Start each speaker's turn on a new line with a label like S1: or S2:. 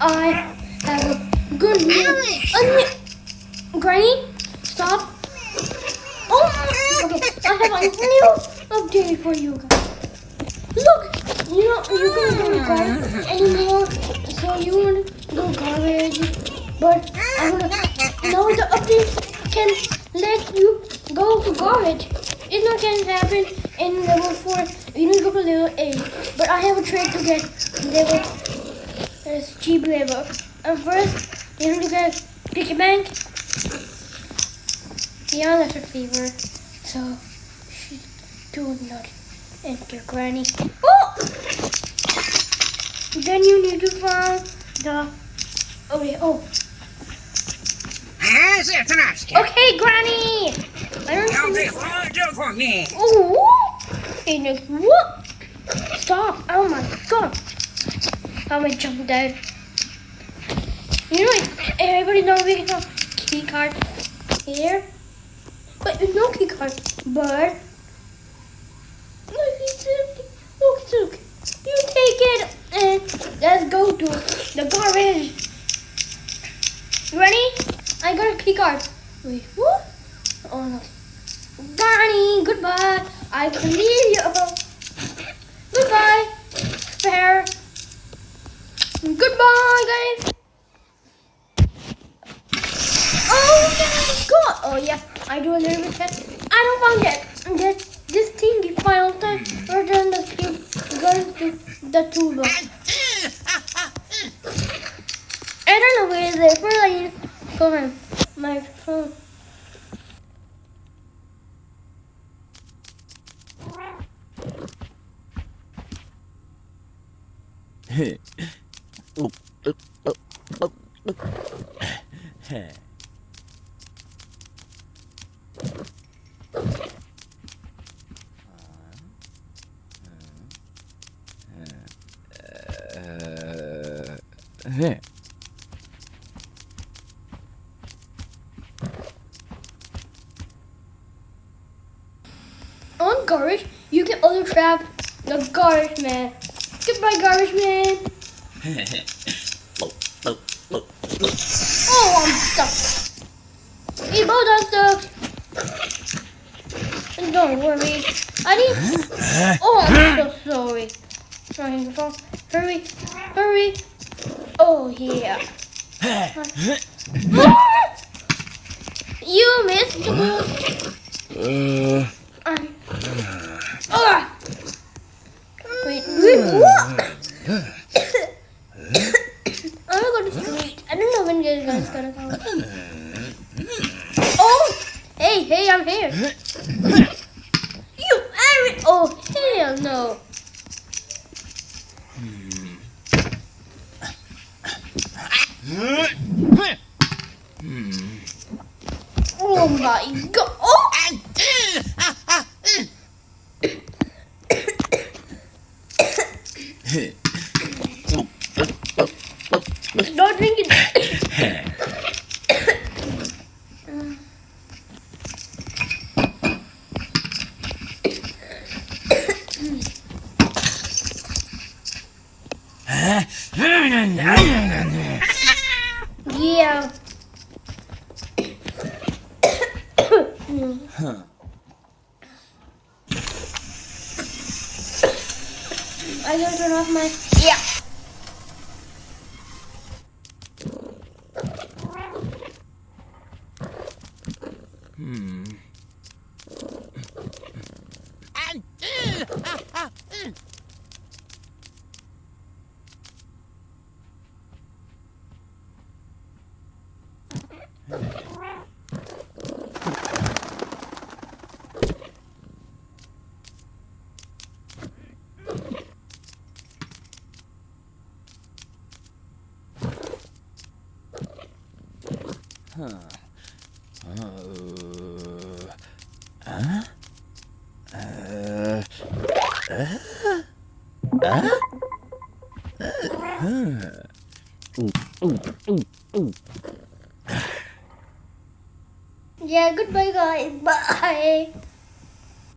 S1: I have a good news. Granny, stop. Oh, okay. I have a new update for you guys. Look, you can't go garbage anymore. So you want to go garbage, but now the update can let you go to garbage. It's not going to happen in level 4. You need to go to level 8. But I have a trick to get level cheap level. First, you need to get piggy bank. Yeah, that's her fever. So she's doing not enter Granny. Oh! Then you need to find the. Okay, Granny. I don't
S2: for me.
S1: Oh! And what? Stop! Oh my God! I'm gonna jump down. You know, everybody knows we have key card here, but there's no key card. But look, it's empty. Look. You take it and let's go to the garbage. Ready? I got a key card. Wait, what? Oh no. Granny, goodbye. I can leave you. Goodbye. Spare. Goodbye, guys. Oh my God. Oh yeah, I do a little bit test. I don't found that this thing is final time. Return the cube. Go to the toolbox. I don't know where it is. First I need to go my phone. On garbage, you can also trap the garbage man. Goodbye, garbage man. Oh, I'm stuck. We both are stuck. And don't worry. I need. Oh, I'm so sorry. Trying to fall. Hurry. Oh, yeah. You missed the ball. Wait, what? I'm gonna go to sleep. I don't know when you guys gonna come. Oh! Hey, I'm here. You Aaron! Oh, hell no. Oh my God. Oh! Don't drink it. Yeah. I gotta turn off my. Yeah. Yeah, goodbye guys. Bye.